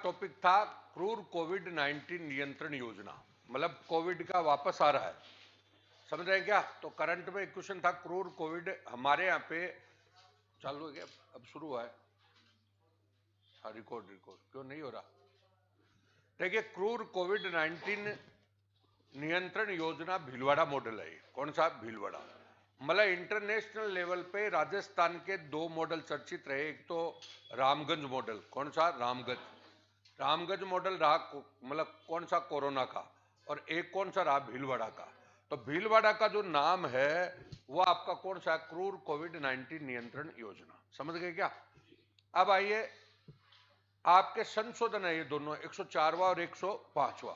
Topic था क्रूर कोविड-19 नियंत्रण योजना, मतलब कोविड का वापस आ रहा है, समझ रहे हैं क्या? तो करंट में एक क्वेश्चन था क्रूर कोविड, हमारे यहाँ पे चालू हो गया, अब शुरू हुआ है। हाँ, रिकॉर्ड क्यों नहीं हो रहा? देखिए, क्रूर कोविड-19 नियंत्रण योजना भीलवाड़ा मॉडल है। कौन सा? भीलवाड़ा। मतलब इंटरनेशनल लेवल पे राजस्थान के दो मॉडल चर्चित रहे। एक तो रामगंज मॉडल। कौन सा? रामगंज मॉडल रहा, मतलब कौन सा? कोरोना का। और एक कौन सा रहा? भीलवाड़ा का। तो भीलवाड़ा का जो नाम है वो आपका कौन सा? क्रूर कोविड-19 नियंत्रण योजना। समझ गए क्या? अब आइए, आपके संशोधन है ये दोनों, 104वां और 105वां।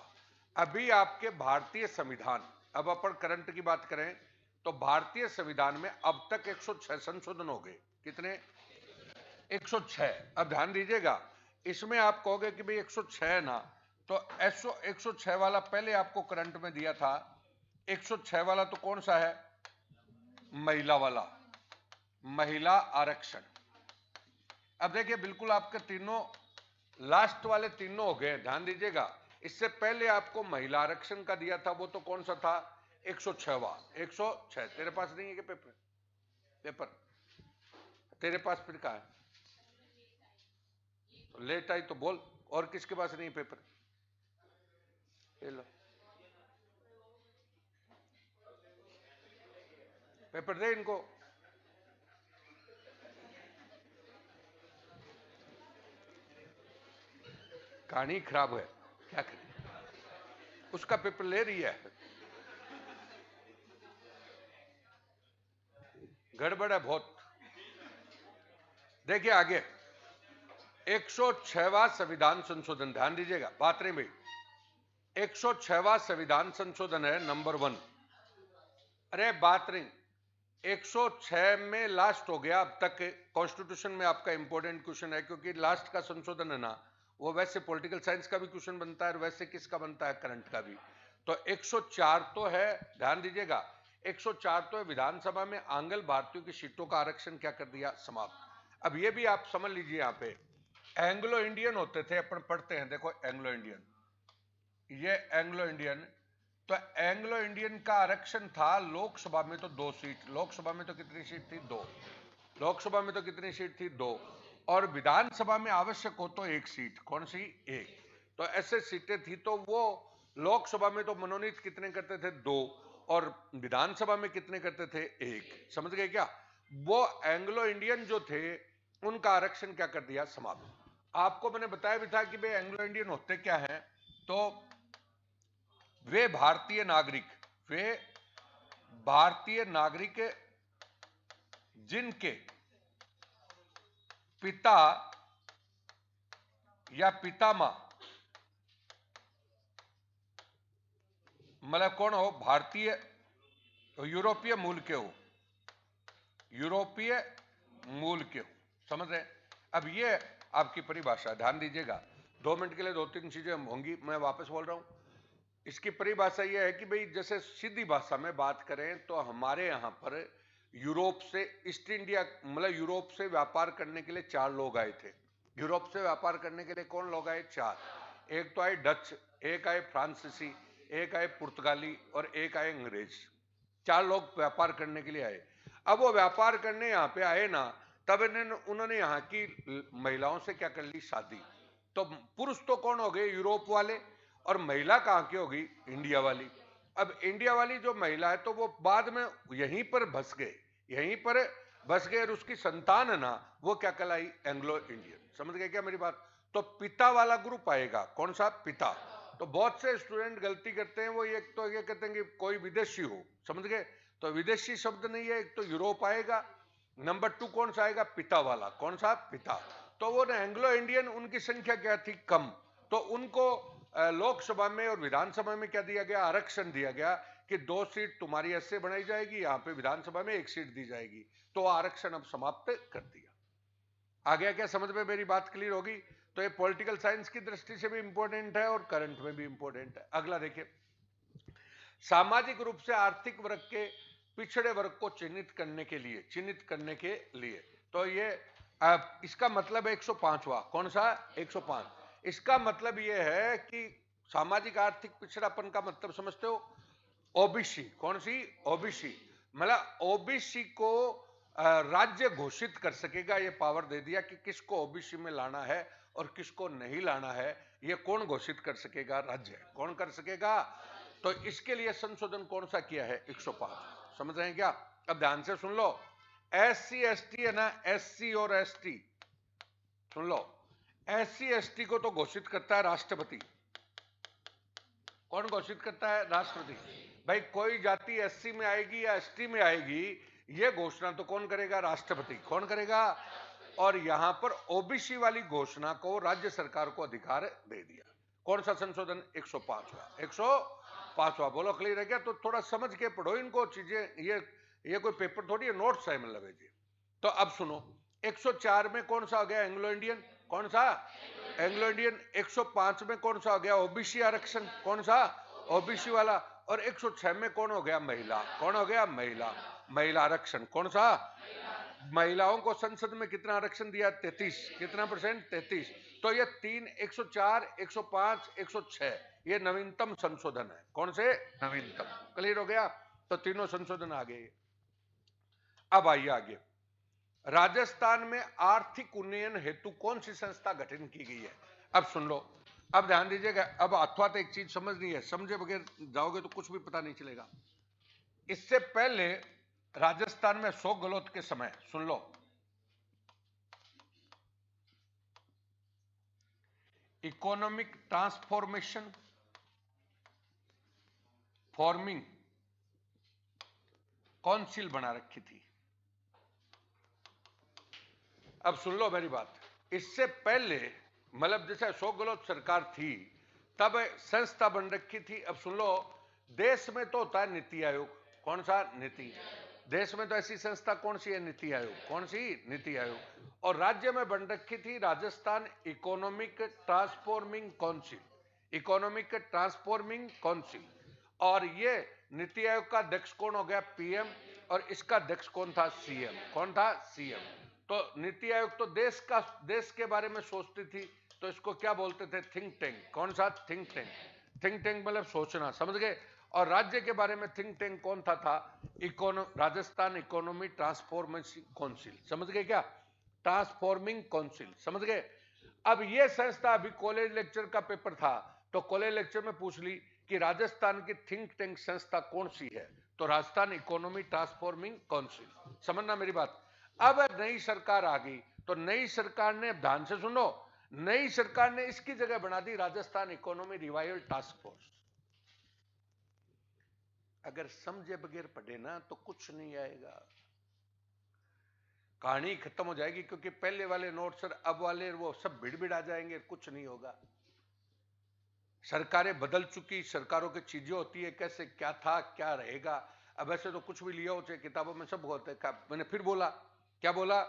अभी आपके भारतीय संविधान, अब अपन करंट की बात करें तो भारतीय संविधान में अब तक 106 संशोधन हो गए। कितने? 106। अब ध्यान दीजिएगा, इसमें आप कहोगे कि भाई 106 ना, तो 106 वाला पहले आपको करंट में दिया था। 106 वाला तो कौन सा है? महिला वाला, महिला आरक्षण। अब देखिए, बिल्कुल आपके तीनों लास्ट वाले तीनों हो गए। ध्यान दीजिएगा, इससे पहले आपको महिला आरक्षण का दिया था, वो तो कौन सा था? 106वां। 106 तेरे पास नहीं है क्या पेपर तेरे पास फिर कहा है? तो लेट आई तो बोल, और किसके पास नहीं पेपर? ले लो पेपर, दे इनको। कहानी खराब है, क्या करें? उसका पेपर ले रही है, गड़बड़ है बहुत। देखिए आगे, 106वां संविधान संशोधन, ध्यान दीजिएगा, बात नहीं भाई। 106वां संविधान संशोधन है नंबर 1। अरे बात नहीं, 106 में लास्ट हो गया। अब तक कॉन्स्टिट्यूशन में आपका इंपॉर्टेंट क्वेश्चन है, क्योंकि लास्ट का संशोधन है ना, वो वैसे पॉलिटिकल साइंस का भी क्वेश्चन बनता है और वैसे किसका बनता है? करंट का भी। तो 104 तो है, ध्यान दीजिएगा, 104 तो है, विधानसभा में आंगल भारतीयों की सीटों का आरक्षण क्या कर दिया? समाप्त। अब ये भी आप समझ लीजिए, यहां पे एंग्लो इंडियन होते थे, अपन पढ़ते हैं, देखो एंग्लो इंडियन, ये एंग्लो इंडियन। तो एंग्लो इंडियन का आरक्षण था लोकसभा में तो 2 सीट। लोकसभा में तो कितनी सीट थी? 2। लोकसभा में तो कितनी सीट थी? 2। और विधानसभा में आवश्यक हो तो 1 सीट। कौन सी? 1। तो ऐसे सीटें थी, तो वो लोकसभा में तो मनोनीत कितने करते थे? 2। और विधानसभा में कितने करते थे? 1। समझ गए क्या? वो एंग्लो इंडियन जो थे, उनका आरक्षण क्या कर दिया? समाप्त। आपको मैंने बताया भी था कि भाई एंग्लो इंडियन होते क्या है, तो वे भारतीय नागरिक जिनके पिता या पितामह, मतलब कौन हो? भारतीय, यूरोपीय मूल के हो, यूरोपीय मूल के हो। समझ रहे हैं? अब ये आपकी परिभाषा, ध्यान दीजिएगा, 2 मिनट के लिए 2-3 चीजें होंगी, मैं वापस बोल रहा हूं। इसकी परिभाषा यह है कि भाई, जैसे सीधी भाषा में बात करें तो हमारे यहां पर यूरोप से ईस्ट इंडिया, मतलब यूरोप से व्यापार करने के लिए 4 लोग आए थे। यूरोप से व्यापार करने के लिए कौन लोग आए? 4। एक तो आए डच, एक आए फ्रांसीसी, एक आए पुर्तगाली और एक आए अंग्रेज। 4 लोग व्यापार करने के लिए आए। अब वो व्यापार करने यहां पे आए ना, तब उन्होंने यहां की महिलाओं से क्या कर ली? शादी। तो पुरुष तो कौन हो गए? यूरोप वाले। और महिला कहां की होगी? इंडिया वाली। अब इंडिया वाली जो महिला है, तो वो बाद में यहीं पर बस गए और उसकी संतान है ना, वो क्या कहलाई? Anglo Indian. समझ गए क्या मेरी बात? तो पिता वाला ग्रुप आएगा। कौन सा? पिता। तो बहुत से स्टूडेंट गलती करते हैं, वो एक तो ये कहते हैं कि कोई विदेशी हो। समझ गए? तो विदेशी शब्द नहीं है, एक तो यूरोप आएगा, नंबर 2 कौन सा आएगा? पिता वाला। कौन सा? पिता। तो वो एंग्लो इंडियन, उनकी संख्या क्या थी? कम। तो उनको लोकसभा में और विधानसभा में क्या दिया गया? आरक्षण दिया गया कि 2 सीट तुम्हारी ऐसे बनाई जाएगी, यहां पे विधानसभा में 1 सीट दी जाएगी। तो आरक्षण अब समाप्त कर दिया। आ गया क्या समझ में? मेरी बात क्लियर होगी? तो ये पॉलिटिकल साइंस की दृष्टि से भी इंपॉर्टेंट है और करंट में भी इंपॉर्टेंट है। अगला देखिए, सामाजिक रूप से आर्थिक वर्ग के पिछड़े वर्ग को चिन्हित करने के लिए तो ये इसका मतलब 105वां। कौन सा? 105। इसका मतलब यह है कि सामाजिक आर्थिक पिछड़ापन का मतलब समझते हो? ओबीसी, कौन सी? ओबीसी, मतलब ओबीसी को राज्य घोषित कर सकेगा, ये पावर दे दिया कि किसको ओबीसी में लाना है और किसको नहीं लाना है, ये कौन घोषित कर सकेगा? राज्य। कौन कर सकेगा? तो इसके लिए संशोधन कौन सा किया है? 105। समझ रहे हैं क्या? अब ध्यान से सुन लो, एससी एसटी है ना, एससी और एसटी, सुन लो, एससी एसटी को तो घोषित करता है राष्ट्रपति। कौन घोषित करता है? राष्ट्रपति। भाई कोई जाति एससी में आएगी या एसटी में आएगी, ये घोषणा तो कौन करेगा? राष्ट्रपति। कौन करेगा? और यहां पर ओबीसी वाली घोषणा को राज्य सरकार को अधिकार दे दिया। कौन सा संशोधन? 105वां। 105वां। बोलो क्लियर है क्या? तो थोड़ा समझ के पढ़ो इनको चीजें, ये कोई पेपर थोड़ी है, नोट्स है मतलब जी। तो अब सुनो, 104 में कौन सा हो गया? Anglo Indian. कौन सा? Anglo Indian. 105 में कौन सा हो गया? ओबीसी आरक्षण। कौन सा? ओबीसी वाला। और 106 में कौन हो गया? महिला। कौन हो गया? महिला। महिला आरक्षण। कौन सा? महिलाओं को संसद में कितना आरक्षण दिया? 33। कितना %? 33। तो ये 3, 104, 105, 106, ये नवीनतम संशोधन है। कौन से? नवीनतम। क्लियर हो गया? तो तीनों संशोधन आ गए। अब आइए आगे। राजस्थान में आर्थिक उन्नयन हेतु कौन सी संस्था गठन की गई है? अब सुन लो, अब ध्यान दीजिएगा। अब अथवा तो एक चीज समझनी है, समझे बगैर जाओगे तो कुछ भी पता नहीं चलेगा। इससे पहले राजस्थान में अशोक गहलोत के समय, सुन लो, इकोनॉमिक ट्रांसफॉर्मेशन फॉर्मिंग काउंसिल बना रखी थी। अब सुन लो मेरी बात, इससे पहले मतलब जैसे अशोक गहलोत सरकार थी तब संस्था बन रखी थी। अब सुन लो, देश में तो होता है नीति आयोग। कौन सा? नीति। देश में तो ऐसी संस्था कौन सी है? नीति आयोग। कौन सी? नीति आयोग। और राज्य में बन रखी थी Rajasthan economic transforming council. Economic transforming council. और ये नीति आयोग का अध्यक्ष कौन हो गया? पीएम। और इसका अध्यक्ष कौन था? सीएम। कौन था? सीएम। तो नीति आयोग तो देश के बारे में सोचती थी, तो इसको क्या बोलते थे? Think tank. कौन सा? Think tank. थिंक टैंक मतलब सोचना, समझ गए? और राज्य के बारे में थिंक टैंक कौन था? Rajasthan economy transformation council. समझ गए क्या? Transforming council. समझ गए? अब ये संस्था, अभी कॉलेज लेक्चर का पेपर था तो कॉलेज लेक्चर में पूछ ली कि राजस्थान की थिंक टैंक संस्था कौन सी है, तो राजस्थान इकोनॉमी ट्रांसफॉर्मिंग काउंसिल। समझना मेरी बात। अब नई सरकार आ गई तो नई सरकार ने, ध्यान से सुनो, नई सरकार ने इसकी जगह बना दी Rajasthan economy revival task force. अगर समझे बगैर पढ़े ना तो कुछ नहीं आएगा, कहानी खत्म हो जाएगी। क्योंकि पहले वाले नोट्स और अब वाले वो सब भिड़ आ जाएंगे, कुछ नहीं होगा। सरकारें बदल चुकी, सरकारों की चीजें होती है, कैसे क्या था क्या रहेगा। अब ऐसे तो कुछ भी लिया हो, चाहे किताबों में सब होते हैं। मैंने फिर बोला, क्या बोला?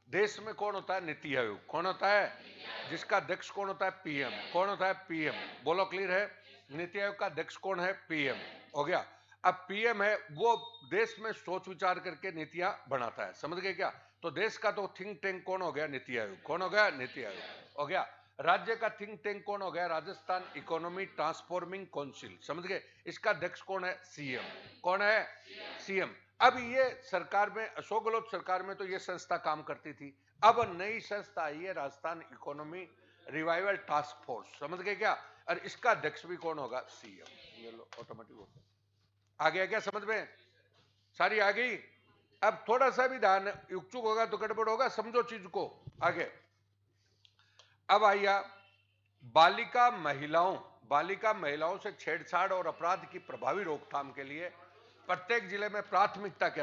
देश में कौन होता है? नीति आयोग। कौन होता है? जिसका अध्यक्ष कौन होता है? पीएम। कौन होता है? पीएम। बोलो क्लियर है? नीति आयोग का अध्यक्ष कौन है? पीएम। हो गया। अब पीएम है वो देश में सोच विचार करके नीतियां बनाता है। समझ गए क्या? तो देश का तो थिंक टैंक कौन हो गया? नीति आयोग। कौन हो गया? नीति आयोग। हो गया। राज्य का थिंक टैंक कौन हो गया? Rajasthan economy transforming council. समझ गए? इसका अध्यक्ष कौन है? सीएम। कौन है? सीएम। अब ये सरकार में, अशोक गहलोत सरकार में तो ये संस्था काम करती थी। अब नई संस्था आई है Rajasthan economy revival task force. समझ गए क्या? और इसका अध्यक्ष भी कौन होगा? सीएम। ये लो ऑटोमेटिक होता है। आ गया क्या समझ में? सारी आ गई। अब थोड़ा सा भी ध्यान इच्छुक होगा तो गड़बड़ होगा, समझो चीज को। आगे अब आइया, बालिका महिलाओं से छेड़छाड़ और अपराध की प्रभावी रोकथाम के लिए प्रत्येक जिले में प्राथमिकता के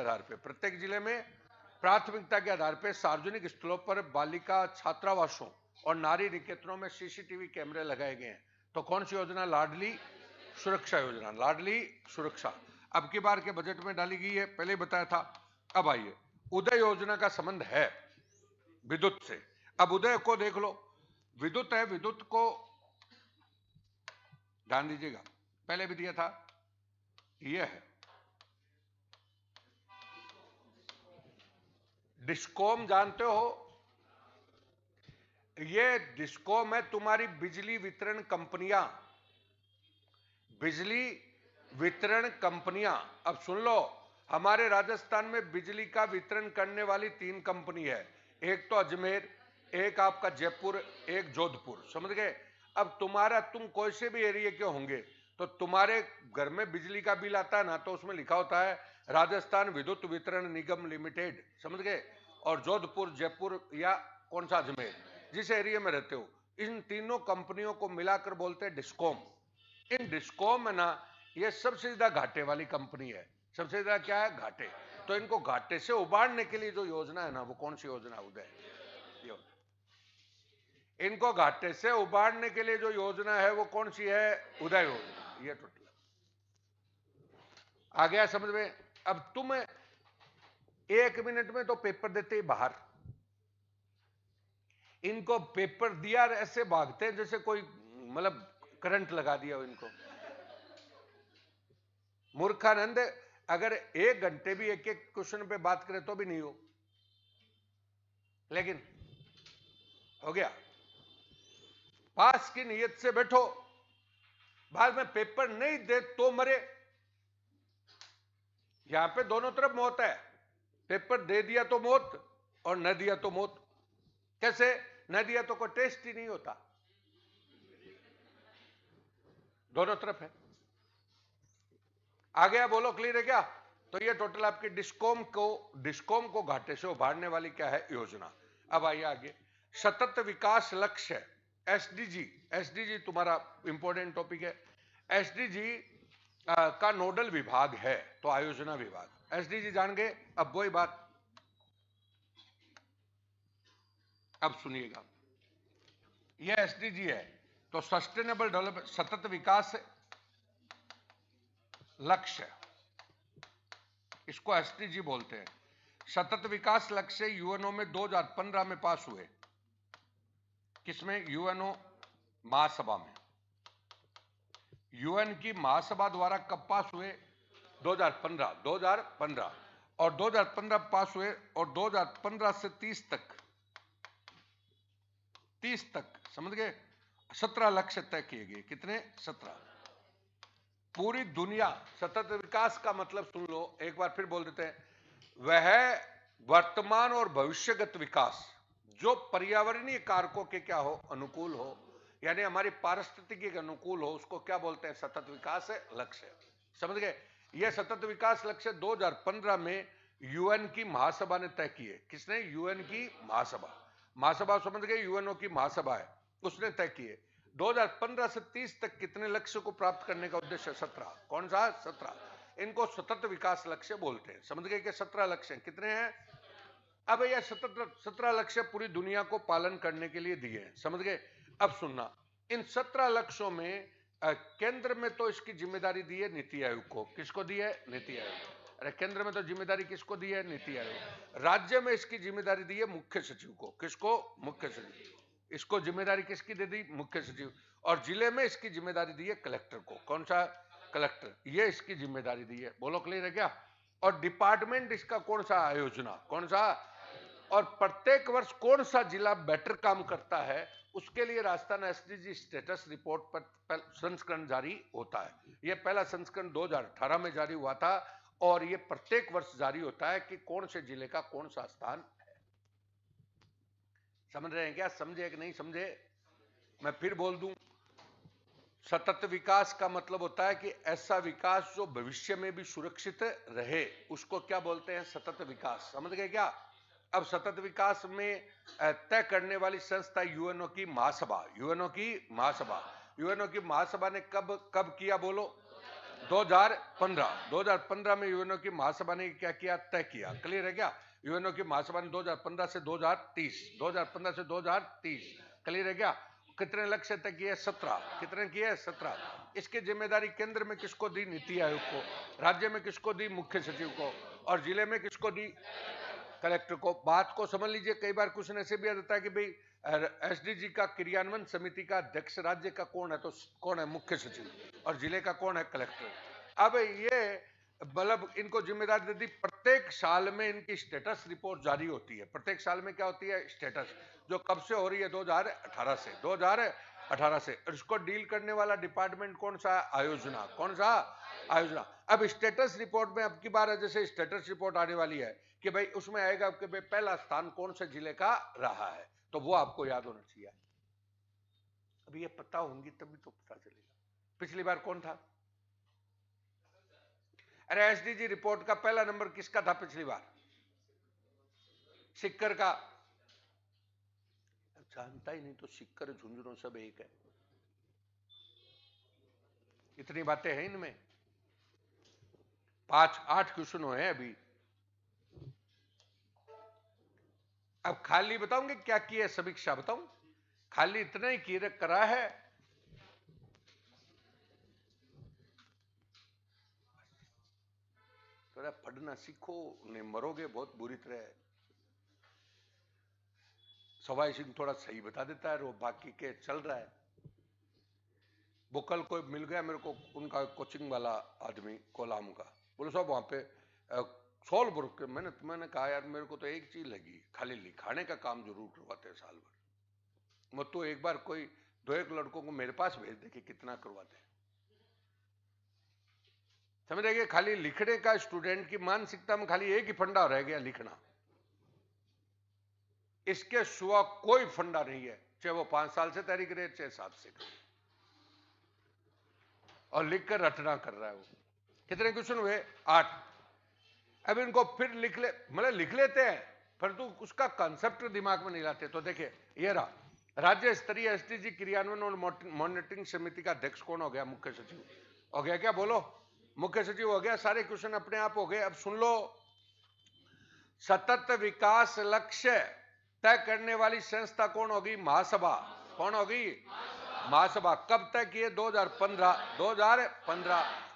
आधार पर सार्वजनिक स्थलों पर बालिका छात्रावासों और नारी निकेतनों में सीसीटीवी कैमरे लगाए गए हैं। तो कौन सी योजना? लाडली सुरक्षा योजना। लाडली सुरक्षा अब की बार के बजट में डाली गई है, पहले बताया था। अब आइए, उदय योजना का संबंध है विद्युत से। अब उदय को देख लो, विद्युत है, विद्युत को ध्यान दीजिएगा, पहले भी दिया था। यह है डिस्कॉम, जानते हो? ये डिस्कॉम है तुम्हारी बिजली वितरण कंपनियां, बिजली वितरण कंपनियां। अब सुन लो, हमारे राजस्थान में बिजली का वितरण करने वाली 3 कंपनी है, एक तो अजमेर, एक आपका जयपुर, एक जोधपुर, समझ गए। अब तुम कोई से भी एरिया के होंगे तो तुम्हारे घर में बिजली का बिल आता है ना, तो उसमें लिखा होता है राजस्थान विद्युत वितरण निगम लिमिटेड, समझ गए। और जोधपुर, जयपुर या कौन सा अजमेर, जिस एरिया में रहते हो, इन तीनों कंपनियों को मिलाकर बोलते हैं डिस्कॉम। इन डिस्कॉम में ना, ये सबसे ज्यादा घाटे वाली कंपनी है। सबसे ज्यादा क्या है? घाटे। तो इनको घाटे से उबारने के लिए जो योजना है ना, वो कौन सी योजना? उदय। इनको घाटे से उबारने के लिए जो योजना है वो कौन सी है? उदय योजना। ये टोटल आ गया समझ में? अब तुम 1 मिनट में तो पेपर देते ही बाहर, इनको पेपर दिया ऐसे भागते हैं जैसे कोई मतलब करंट लगा दिया हो इनको। मूर्खानंद, अगर 1 घंटे भी एक एक क्वेश्चन पे बात करें तो भी नहीं हो, लेकिन हो गया। पास की नीयत से बैठो, बाद में पेपर नहीं दे तो मरे। यहां पे दोनों तरफ मौत है, पेपर दे दिया तो मौत और न दिया तो मौत। कैसे? न दिया तो कोई टेस्ट ही नहीं होता, दोनों तरफ है। आ गया? बोलो, क्लियर है क्या? तो ये टोटल आपकी डिस्कॉम को घाटे से उभारने वाली क्या है? योजना। अब आइए आगे, सतत विकास लक्ष्य एसडीजी। एसडीजी तुम्हारा इंपॉर्टेंट टॉपिक है। एसडीजी का नोडल विभाग है तो आयोजना विभाग। एसडीजी जान गए? अब वही बात, अब सुनिएगा, ये एसडीजी है तो सस्टेनेबल डेवलपमेंट, सतत विकास लक्ष्य, इसको एसडीजी बोलते हैं। सतत विकास लक्ष्य यूएनओ में 2015 में पास हुए। किसमें? यूएनओ महासभा में। यूएन की महासभा द्वारा कब पास हुए? 2015 और 2015 पास हुए और 2015 से 30 तक समझ गए 17 लक्ष्य तय किए गए। कितने? 17। पूरी दुनिया, सतत विकास का मतलब सुन लो, एक बार फिर बोल देते हैं, वह वर्तमान और भविष्यगत विकास जो पर्यावरणीय कारकों के क्या हो? अनुकूल हो, यानी हमारी पारिस्थितिकी के अनुकूल हो, उसको क्या बोलते हैं? सतत विकास लक्ष्य। समझ गए? यह सतत विकास लक्ष्य 2015 में यूएन की महासभा ने तय किए। किसने? यूएन की महासभा समझ गए, यूएनओ की महासभा है, उसने तय किए। 2015 से 30 तक कितने लक्ष्य को प्राप्त करने का उद्देश्य? 17। कौन सा? 17। इनको सतत विकास लक्ष्य बोलते हैं। समझ गए कि 17 लक्ष्य कितने हैं? अब यह 17 लक्ष्य पूरी दुनिया को पालन करने के लिए दिए हैं। समझ गए? अब सुनना, इन 17 लक्ष्यों में केंद्र में तो इसकी जिम्मेदारी दी है नीति आयोग को। किसको दी है? नीति आयोग। अरे केंद्र में तो जिम्मेदारी किसको दी है? नीति आयोग। राज्य में इसकी जिम्मेदारी दी है मुख्य सचिव को। किसको? मुख्य सचिव। इसको जिम्मेदारी किसकी दे दी? मुख्य सचिव। और जिले में इसकी जिम्मेदारी दी है कलेक्टर को। कौन सा? कलेक्टर। ये इसकी जिम्मेदारी दी है। बोलो, क्लियर है क्या? और डिपार्टमेंट इसका कौन सा? आयोजना। कौन सा? और प्रत्येक वर्ष कौन सा जिला बेटर काम करता है, उसके लिए राजस्थान एसडीजी स्टेटस रिपोर्ट पर संस्करण जारी होता है। यह पहला संस्करण 2018 में जारी हुआ था और यह प्रत्येक वर्ष जारी होता है कि कौन से जिले का कौन सा स्थान है। समझ रहे हैं क्या? समझे कि नहीं समझे? मैं फिर बोल दूं, सतत विकास का मतलब होता है कि ऐसा विकास जो भविष्य में भी सुरक्षित रहे, उसको क्या बोलते हैं? सतत विकास। समझ गए क्या? अब सतत विकास में तय करने वाली संस्था यूएनओ की महासभा। यूएनओ की महासभा ने कब किया? बोलो, 2015 में यूएनओ की महासभा ने क्या किया? तय किया। क्लियर है क्या? यूएनओ की महासभा ने 2015 से 2030 क्लियर है क्या? कितने लक्ष्य तय किए? 17। कितने किए? 17। इसकी जिम्मेदारी केंद्र में किसको दी? नीति आयोग को। राज्य में किसको दी? मुख्य सचिव को। और जिले में किसको दी? कलेक्टर को। बात को समझ लीजिए। कई बार क्वेश्चन ऐसे भी आ जाता है कि भाई एसडीजी का क्रियान्वयन समिति का अध्यक्ष राज्य का कौन है? तो कौन है? मुख्य सचिव। और जिले का कौन है? कलेक्टर। अब ये मतलब इनको जिम्मेदारी दे दी, प्रत्येक साल में इनकी स्टेटस रिपोर्ट जारी होती है। प्रत्येक साल में क्या होती है? स्टेटस, जो कब से हो रही है? 2018 से। 2018 से। इसको डील करने वाला डिपार्टमेंट कौन सा? आयोजना। कौन सा? आयोजना। अब स्टेटस रिपोर्ट में अब की बार जैसे स्टेटस रिपोर्ट आने वाली है कि भाई उसमें आएगा कि भाई पहला स्थान कौन से जिले का रहा है, तो वो आपको याद होना चाहिए। अब ये पता होंगी तभी तो पता चलेगा। पिछली बार कौन था? अरे एसडीजी रिपोर्ट का पहला नंबर किसका था पिछली बार? सिक्कर का। जानता ही नहीं तो सिक्कर झुंझुनू सब एक है। इतनी बातें हैं इनमें। 5-8 क्वेश्चन हैं अभी। अब खाली बताऊंगे क्या किया समीक्षा? बताऊं? खाली इतना ही किए करा है। थोड़ा पढ़ना सीखो, नहीं मरोगे बहुत बुरी तरह। सवाई सिंह थोड़ा सही बता देता है, वो बाकी के चल रहा है। वो कल कोई मिल गया मेरे को, उनका कोचिंग वाला आदमी कोलाम का, बोले साहब वहां पे सोलबुर्ग के। मैंने कहा यार मेरे को तो एक चीज लगी, खाली लिखाने का काम जरूर करवाते हैं साल भर। मैं तो एक बार कोई 2-1 लड़कों को मेरे पास भेज दे कि कितना करवाते हैं। समझ रहे? खाली लिखने का स्टूडेंट की मानसिकता में खाली एक ही फंडा रह गया, लिखना। इसके सिवा कोई फंडा नहीं है, चाहे वो 5 साल से तैयारी करे चाहे 7 से करे, और लिखकर रटना कर रहा है वो। कितने क्वेश्चन हुए? 8। अब इनको फिर मतलब लिख लेते हैं, परंतु उसका कंसेप्ट दिमाग में नहीं लाते। तो देखिए ये रहा, राज्य स्तरीय एसडीजी क्रियान्वयन और मॉनिटरिंग समिति का अध्यक्ष कौन हो गया? मुख्य सचिव हो गया। क्या बोलो? मुख्य सचिव हो गया। सारे क्वेश्चन अपने आप हो गए। अब सुन लो, सतत विकास लक्ष्य तय करने वाली संस्था कौन होगी? महासभा। कौन होगी? महासभा। कब तय किए? 2015।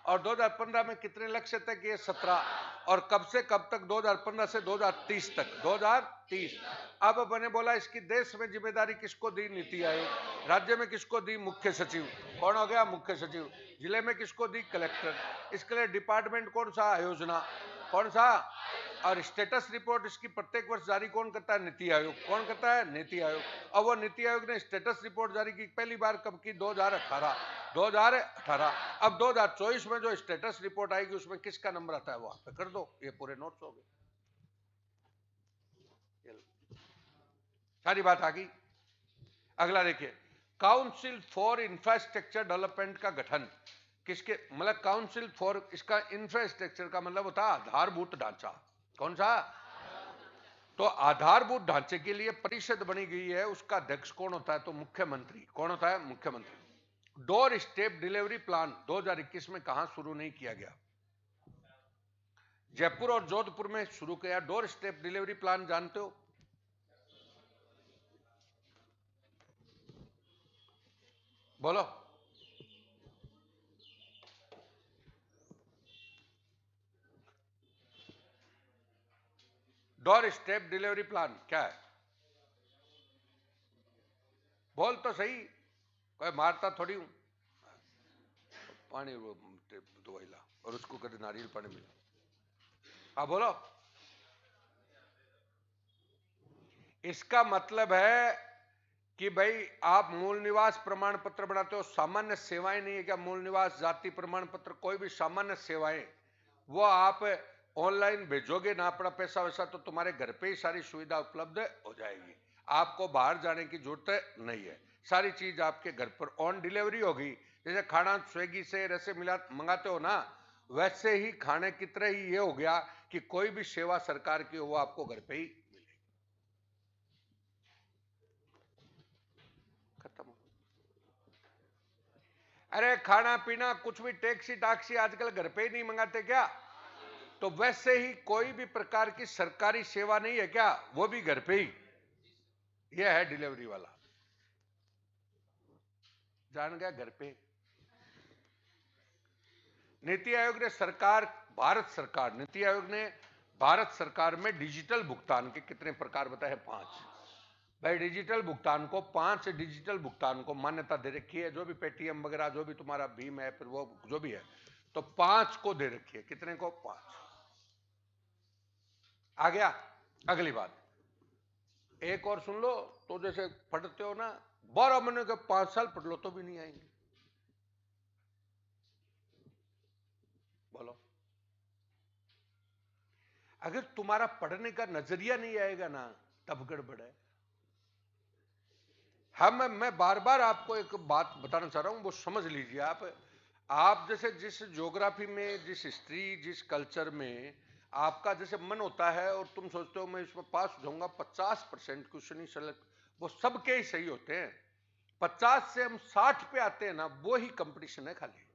और 2015 में कितने लक्ष्य तय किए? 17। और कब से कब तक? 2015 से 2030 तक। 2030। अब मैंने बोला इसकी देश में जिम्मेदारी किसको दी? नीति आयोग। राज्य में किसको दी? मुख्य सचिव। कौन हो गया? मुख्य सचिव। जिले में किसको दी? कलेक्टर। इसके लिए डिपार्टमेंट कौन सा? आयोजना। कौन सा? और स्टेटस रिपोर्ट इसकी प्रत्येक वर्ष जारी कौन करता है? नीति आयोग। कौन करता है? नीति आयोग। और वो नीति आयोग ने स्टेटस रिपोर्ट जारी की पहली बार कब की? 2018। अब 2024 में जो स्टेटस रिपोर्ट आएगी उसमें किसका नंबर आता है वो आप पे कर दो। ये पूरे नोट्स हो गए, सारी बात आ गई। अगला देखिए, काउंसिल फॉर इंफ्रास्ट्रक्चर डेवलपमेंट का गठन किसके? मतलब काउंसिल फॉर, इसका इंफ्रास्ट्रक्चर का मतलब होता है आधारभूत ढांचा। कौन सा? तो आधारभूत ढांचे के लिए परिषद बनी गई है, उसका अध्यक्ष कौन होता है? तो मुख्यमंत्री। कौन होता है? मुख्यमंत्री। डोर स्टेप डिलीवरी प्लान 2021 में कहां शुरू नहीं किया गया? जयपुर और जोधपुर में शुरू किया। डोर स्टेप डिलीवरी प्लान जानते हो? बोलो। डोर स्टेप डिलीवरी प्लान क्या है? बोल तो सही, कोई मारता थोड़ी हूं। पानी दवाई ला और उसको कभी नारियल पानी मिला। हाँ बोलो। इसका मतलब है कि भाई आप मूल निवास प्रमाण पत्र बनाते हो, सामान्य सेवाएं नहीं है क्या? मूल निवास, जाति प्रमाण पत्र, कोई भी सामान्य सेवाएं, वो आप ऑनलाइन भेजोगे ना अपना पैसा वैसा, तो तुम्हारे घर पे ही सारी सुविधा उपलब्ध हो जाएगी। आपको बाहर जाने की जरूरत नहीं है, सारी चीज आपके घर पर ऑन डिलीवरी होगी। जैसे खाना स्विगी से रसे मिला मंगाते हो ना, वैसे ही खाने की तरह ही ये हो गया कि कोई भी सेवा सरकार की हो वो आपको घर पे ही मिलेगी। खत्म। अरे खाना पीना कुछ भी, टैक्सी टैक्सी आजकल घर पे ही नहीं मंगाते क्या? तो वैसे ही कोई भी प्रकार की सरकारी सेवा नहीं है क्या? वो भी घर पे ही। यह है डिलीवरी वाला। जान गया? घर पे। नीति आयोग ने नीति आयोग ने भारत सरकार में डिजिटल भुगतान के कितने प्रकार बताए? 5। भाई डिजिटल भुगतान को, 5 डिजिटल भुगतान को मान्यता दे रखी है। जो भी पेटीएम वगैरह, जो भी तुम्हारा भीम है, फिर वो जो भी है, तो 5 को दे रखी है, कितने को? 5। आ गया। अगली बात एक और सुन लो, तो जैसे पढ़ते हो ना 12 महीने के 5 साल पढ़ लो तो भी नहीं आएंगे। बोलो, अगर तुम्हारा पढ़ने का नजरिया नहीं आएगा ना तब गड़बड़ है। मैं बार बार आपको एक बात बताना चाह रहा हूं, वो समझ लीजिए आप जैसे जिस ज्योग्राफी में, जिस हिस्ट्री, जिस कल्चर में आपका जैसे मन होता है और तुम सोचते हो मैं इसमें पास हो जाऊंगा, 50% क्वेश्चन ही सेलेक्ट, वो सबके ही सही होते हैं। 50 से हम 60 पे आते हैं ना, वो ही कंपटीशन है खाली।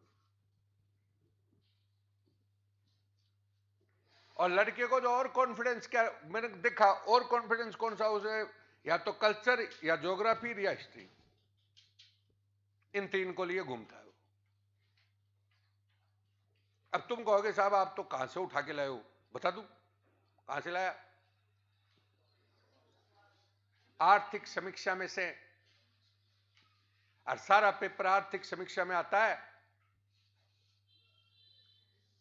और लड़के को जो और कॉन्फिडेंस, क्या मैंने देखा और कॉन्फिडेंस कौन सा, उसे या तो कल्चर या ज्योग्राफी या हिस्ट्री, इन 3 को लिए घूमता है। अब तुम कहोगे साहब आप तो कहां से उठा के लाए हो, बता दूं कहां से लाया? आर्थिक समीक्षा में से, और सारा पेपर आर्थिक समीक्षा में आता है।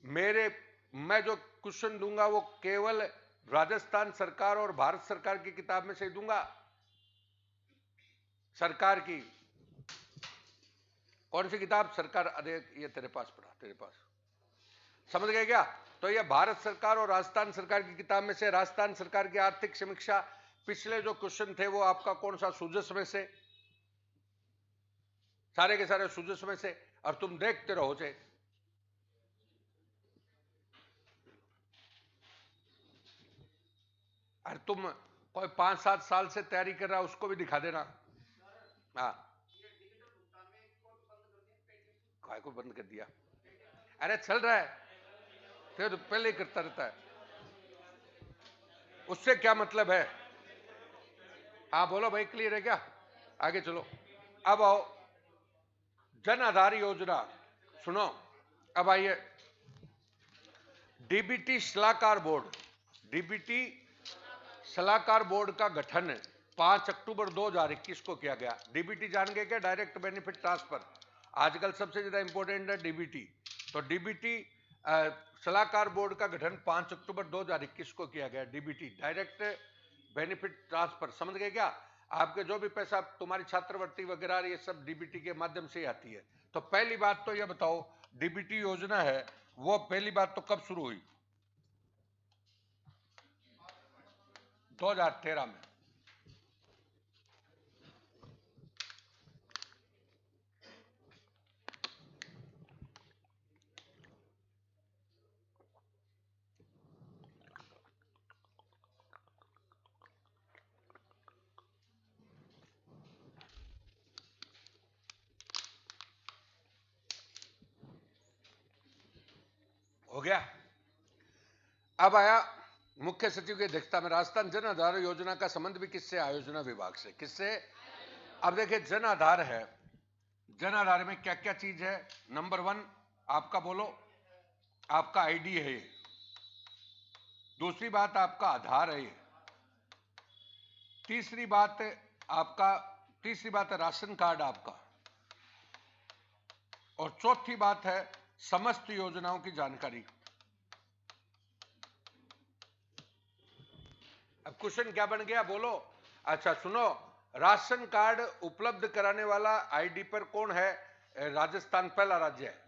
मैं जो क्वेश्चन दूंगा वो केवल राजस्थान सरकार और भारत सरकार की किताब में से दूंगा। सरकार की कौन सी किताब? सरकार, अरे ये तेरे पास पड़ा, तेरे पास, समझ गए क्या? तो ये भारत सरकार और राजस्थान सरकार की किताब में से राजस्थान सरकार की आर्थिक समीक्षा, पिछले जो क्वेश्चन थे वो आपका कौन सा? सुजस में से, सारे के सारे सुजस में से, और तुम देखते रहो से। अरे तुम कोई 5-7 साल से तैयारी कर रहा है उसको भी दिखा देना। हाँ, काय को बंद कर दिया? अरे चल रहा है, तो पहले ही करता रहता है, उससे क्या मतलब है? हाँ बोलो भाई, क्लियर है क्या? आगे चलो। अब आओ जन आधार योजना, सुनो। अब आइए डीबीटी सलाहकार बोर्ड, डीबीटी सलाहकार बोर्ड का गठन 5 अक्टूबर 2021 को किया गया। डीबीटी जान गए क्या? डायरेक्ट बेनिफिट ट्रांसफर, आजकल सबसे ज्यादा इंपॉर्टेंट है डीबीटी। तो डीबीटी सलाहकार बोर्ड का गठन 5 अक्टूबर 2021 को किया गया। डीबीटी डायरेक्ट बेनिफिट ट्रांसफर, समझ गए क्या? आपके जो भी पैसा, तुम्हारी छात्रवृत्ति वगैरह, ये सब डीबीटी के माध्यम से ही आती है। तो पहली बात तो ये बताओ, डीबीटी योजना है वो पहली बात तो कब शुरू हुई? 2013 में। हो गया। अब आया मुख्य सचिव की अध्यक्षता में राजस्थान जन आधार योजना का संबंध भी किससे? आयोजना विभाग से। किससे? अब देखिए जन आधार है, जन आधार में क्या क्या चीज है? नंबर 1 आपका बोलो, आपका आईडी है ये। दूसरी बात आपका आधार है ये। तीसरी बात है राशन कार्ड आपका। और चौथी बात है समस्त योजनाओं की जानकारी। अब क्वेश्चन क्या बन गया बोलो? अच्छा सुनो, राशन कार्ड उपलब्ध कराने वाला आईडी पर कौन है? राजस्थान पहला राज्य है।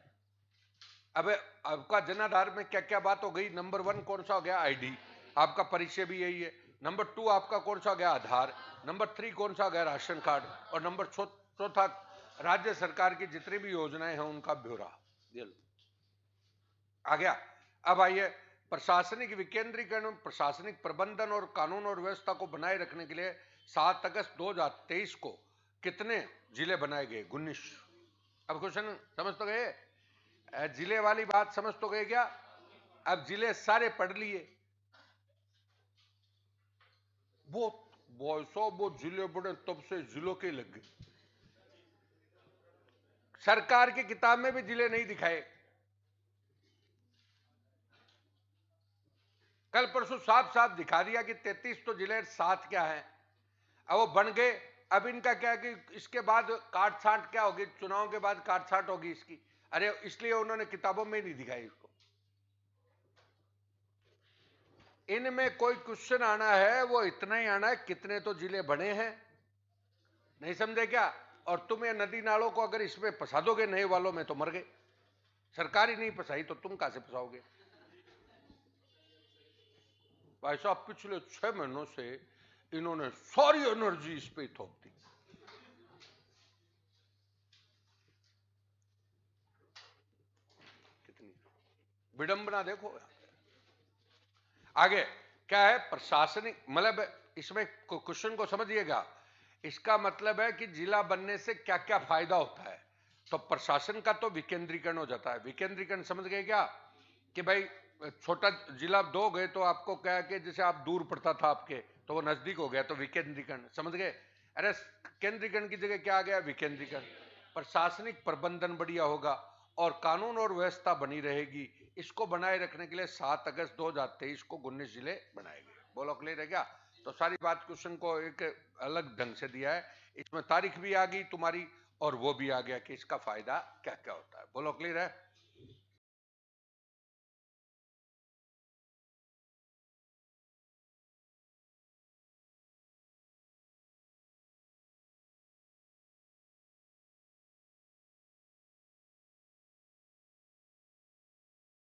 अब आपका जन आधार में क्या क्या बात हो गई? नंबर 1 कौन सा हो गया? आईडी, आपका परिचय भी यही है। नंबर 2 आपका कौन सा हो गया? आधार। नंबर 3 कौन सा हो गया? Ration card. और नंबर चौथा राज्य सरकार की जितनी भी योजनाएं हैं उनका ब्यौरा। आ गया। अब आइए प्रशासनिक विकेंद्रीकरण, प्रशासनिक प्रबंधन और कानून और व्यवस्था को बनाए रखने के लिए 7 अगस्त 2023 को कितने जिले बनाए गए? 19। अब क्वेश्चन समझ तो गए? जिले वाली बात समझ तो गए क्या? अब जिले सारे पढ़ लिए। वो जिले बड़े तब से जिलों के लग गए। सरकार की किताब में भी जिले नहीं दिखाए। कल परसों साफ साफ दिखा दिया कि 33 तो जिले, 7 क्या है? अब वो बन गए। अब इनका क्या है कि इसके बाद काट छांट क्या होगी? चुनाव के बाद काट छांट होगी इसकी। अरे इसलिए उन्होंने किताबों में नहीं दिखाई इसको। इनमें कोई क्वेश्चन आना है वो इतना ही आना है, कितने तो जिले बने हैं, नहीं समझे क्या? और तुम ये नदी नालों को अगर इसमें फंसा दोगे नए वालों में तो मर गए। सरकार ही नहीं फंसाई तो तुम कहां से फंसाओगे? भाई साहब पिछले 6 महीनों से इन्होंने सारी एनर्जी इस पे थोप दी। कितनी विडंबना देखो। आगे क्या है? प्रशासनिक, मतलब इसमें क्वेश्चन को समझिएगा, इसका मतलब है कि जिला बनने से क्या क्या फायदा होता है। तो प्रशासन का तो विकेंद्रीकरण हो जाता है। विकेंद्रीकरण समझ गए क्या? कि भाई छोटा जिला दो गए तो आपको क्या है कि जैसे आप दूर पड़ता था आपके तो वो नजदीक हो गया, तो विकेंद्रीकरण समझ गए। अरे केंद्रीकरण की जगह क्या आ गया? विकेंद्रीकरण। प्रशासनिक प्रबंधन बढ़िया होगा और कानून और व्यवस्था बनी रहेगी। इसको बनाए रखने के लिए 7 अगस्त 2023 को 19 जिले बनाए गए। बोलो क्लियर है क्या? तो सारी बात क्वेश्चन को एक अलग ढंग से दिया है, इसमें तारीख भी आ गई तुम्हारी और वो भी आ गया कि इसका फायदा क्या क्या होता है। बोलो क्लियर है?